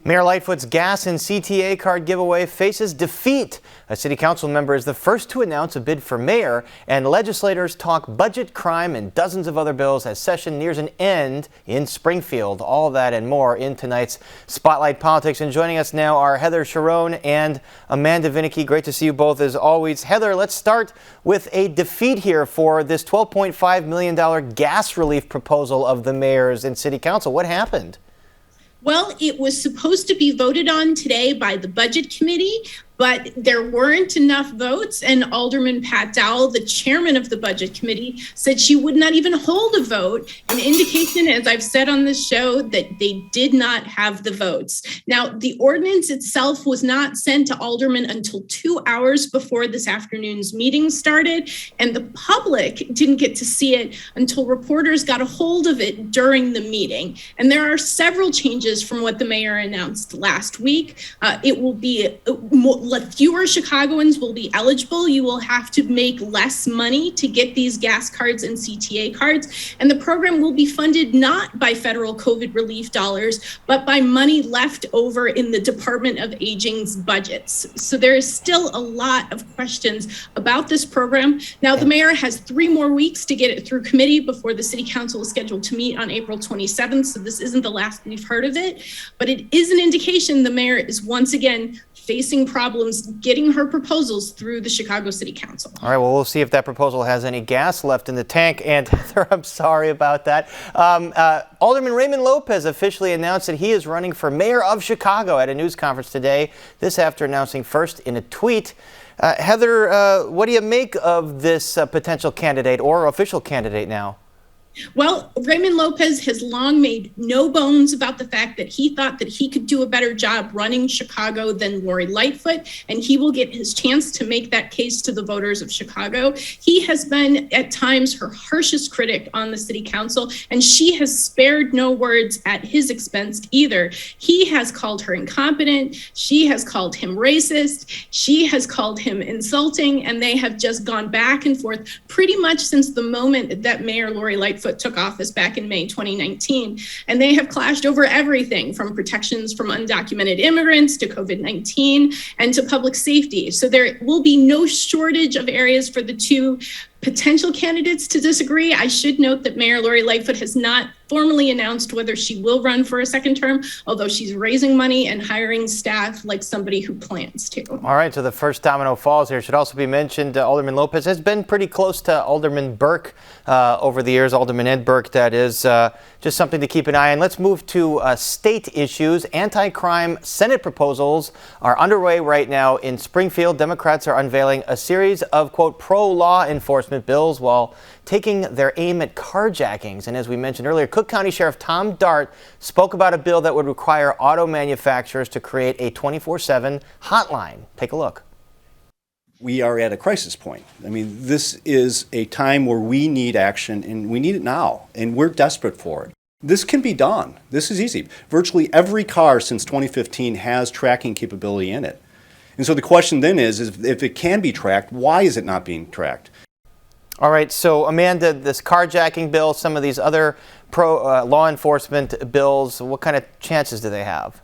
Mayor Lightfoot's gas and CTA card giveaway faces defeat. A city council member is the first to announce a bid for mayor, and legislators talk budget, crime, and dozens of other bills as session nears an end in Springfield. All of that and more in tonight's Spotlight Politics. And joining us now are Heather Sharon and Amanda Vinicky. Great to see you both as always. Heather, let's start with a defeat here for this $12.5 million gas relief proposal of the mayor's and city council. What happened? Well, it was supposed to be voted on today by the Budget Committee, but there weren't enough votes, and Alderman Pat Dowell, the chairman of the Budget Committee, said she would not even hold a vote, an indication, as I've said on this show, that they did not have the votes. Now, the ordinance itself was not sent to aldermen until 2 hours before this afternoon's meeting started, and the public didn't get to see it until reporters got a hold of it during the meeting. And there are several changes from what the mayor announced last week. It will be fewer Chicagoans will be eligible. You will have to make less money to get these gas cards and CTA cards. And the program will be funded not by federal COVID relief dollars, but by money left over in the Department of Aging's budgets. So there is still a lot of questions about this program. Now, the mayor has 3 more weeks to get it through committee before the city council is scheduled to meet on April 27th. So this isn't the last we've heard of it, but it is an indication the mayor is once again facing problems getting her proposals through the Chicago City Council. All right, well, we'll see if that proposal has any gas left in the tank. And Heather, I'm sorry about that. Alderman Raymond Lopez officially announced that he is running for mayor of Chicago at a news conference today, this after announcing first in a tweet. Heather, what do you make of this potential candidate or official candidate now? Well, Raymond Lopez has long made no bones about the fact that he thought that he could do a better job running Chicago than Lori Lightfoot, and he will get his chance to make that case to the voters of Chicago. He has been at times her harshest critic on the city council, and she has spared no words at his expense either. He has called her incompetent. She has called him racist. She has called him insulting, and they have just gone back and forth pretty much since the moment that Mayor Lori Lightfoot took office back in May 2019. And they have clashed over everything from protections from undocumented immigrants to COVID-19 and to public safety. So there will be no shortage of areas for the two potential candidates to disagree. I should note that Mayor Lori Lightfoot has not formally announced whether she will run for a second term, although she's raising money and hiring staff like somebody who plans to. All right, so the first domino falls here. Should also be mentioned, Alderman Lopez has been pretty close to Alderman Burke over the years, Alderman Ed Burke, that is. Just something to keep an eye on. Let's move to state issues. Anti-crime Senate proposals are underway right now in Springfield. Democrats are unveiling a series of, quote, pro-law enforcement bills while taking their aim at carjackings. And as we mentioned earlier, Cook County Sheriff Tom Dart spoke about a bill that would require auto manufacturers to create a 24/7 hotline. Take a look. We are at a crisis point. I mean, this is a time where we need action, and we need it now, and we're desperate for it. This can be done. This is easy. Virtually every car since 2015 has tracking capability in it. And so the question then is if it can be tracked, why is it not being tracked? All right, so Amanda, this carjacking bill, some of these other law enforcement bills, what kind of chances do they have?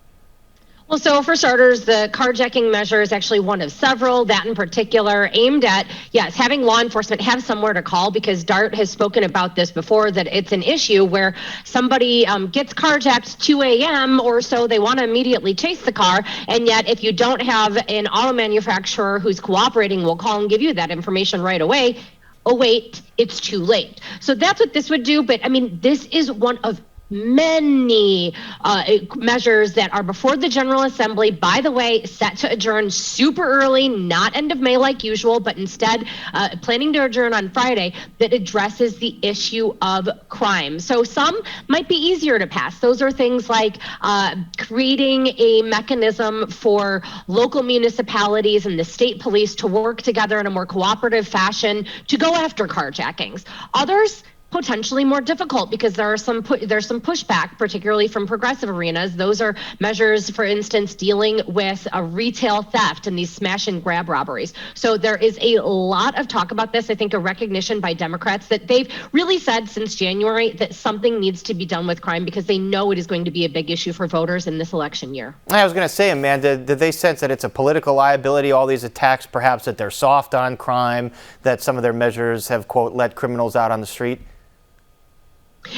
Well, so for starters, the carjacking measure is actually one of several, that in particular aimed at, yes, having law enforcement have somewhere to call, because Dart has spoken about this before, that it's an issue where somebody gets carjacked 2 a.m. or so, they want to immediately chase the car, and yet if you don't have an auto manufacturer who's cooperating, will call and give you that information right away. Oh, wait, it's too late. So that's what this would do. But I mean, this is one of many measures that are before the General Assembly, by the way, set to adjourn super early, not end of May like usual, but instead planning to adjourn on Friday, that addresses the issue of crime. So some might be easier to pass. Those are things like creating a mechanism for local municipalities and the state police to work together in a more cooperative fashion to go after carjackings. Others, potentially more difficult because there's some pushback, particularly from progressive arenas. Those are measures, for instance, dealing with a retail theft and these smash and grab robberies. So there is a lot of talk about this. I think a recognition by Democrats that they've really said since January that something needs to be done with crime because they know it is going to be a big issue for voters in this election year. I was going to say, Amanda, did they sense that it's a political liability, all these attacks, perhaps that they're soft on crime, that some of their measures have, quote, let criminals out on the street?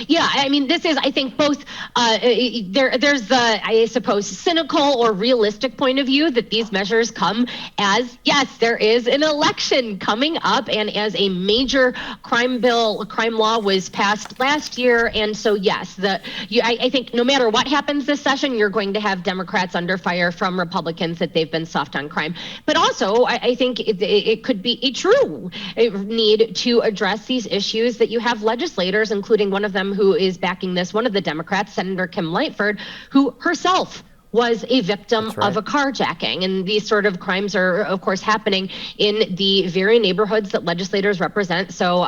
Yeah, I mean, this is, I think, both, there's the, I suppose, cynical or realistic point of view that these measures come as, yes, there is an election coming up, and as a major crime law was passed last year, and so, yes, I think no matter what happens this session, you're going to have Democrats under fire from Republicans that they've been soft on crime. But also, I think it could be a true need to address these issues that you have legislators, including one of them who is backing this, one of the Democrats, Senator Kim Lightfoot, who herself was a victim of a carjacking. And these sort of crimes are, of course, happening in the very neighborhoods that legislators represent. So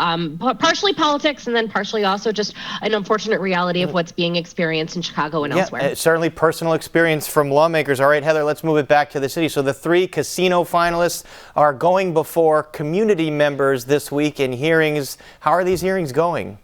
partially politics and then partially also just an unfortunate reality of what's being experienced in Chicago and elsewhere. Certainly personal experience from lawmakers. All right, Heather, let's move it back to the city. So the 3 casino finalists are going before community members this week in hearings. How are these hearings going?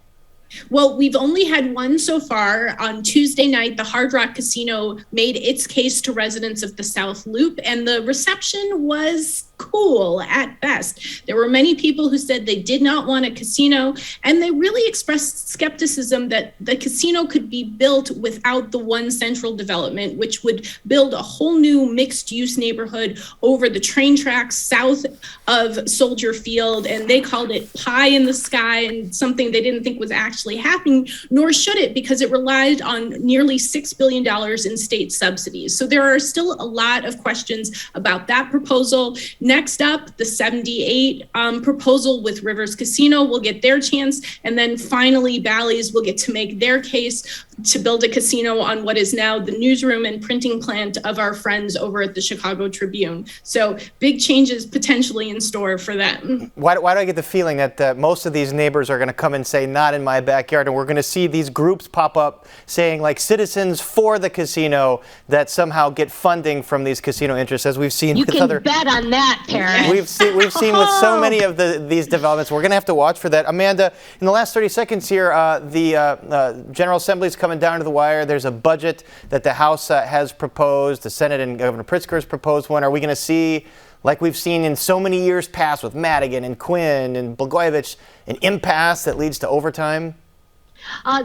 Well, we've only had one so far. On Tuesday night, the Hard Rock Casino made its case to residents of the South Loop, and the reception was cool at best. There were many people who said they did not want a casino, and they really expressed skepticism that the casino could be built without the one central development, which would build a whole new mixed-use neighborhood over the train tracks south of Soldier Field, and they called it pie in the sky and something they didn't think was actually happening, nor should it, because it relied on nearly $6 billion in state subsidies. So there are still a lot of questions about that proposal. Next up, the 78 proposal with Rivers Casino will get their chance. And then finally, Bally's will get to make their case to build a casino on what is now the newsroom and printing plant of our friends over at the Chicago Tribune. So big changes potentially in store for them. Why do I get the feeling that most of these neighbors are going to come and say, not in my backyard, and we're going to see these groups pop up saying, like, citizens for the casino that somehow get funding from these casino interests, as we've seen with other... You can bet on that, Terrence. We've seen with so many of these developments. We're going to have to watch for that. Amanda, in the last 30 seconds here, the General Assembly is coming down to the wire. There's a budget that the House has proposed. The Senate and Governor Pritzker has proposed one. Are we going to see, like we've seen in so many years past with Madigan and Quinn and Blagojevich, an impasse that leads to overtime?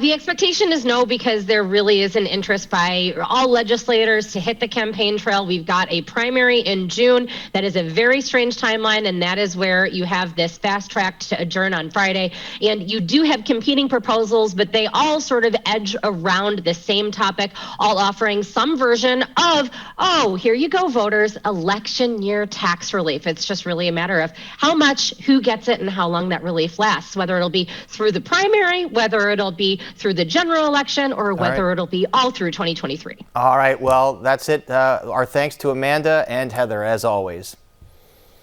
The expectation is no, because there really is an interest by all legislators to hit the campaign trail. We've got a primary in June. That is a very strange timeline, and that is where you have this fast track to adjourn on Friday. And you do have competing proposals, but they all sort of edge around the same topic, all offering some version of, oh, here you go, voters, election year tax relief. It's just really a matter of how much, who gets it, and how long that relief lasts, whether it'll be through the primary, whether it'll be through the general election, or whether it'll be all through 2023. All right, well, that's it. Our thanks to Amanda and Heather, as always.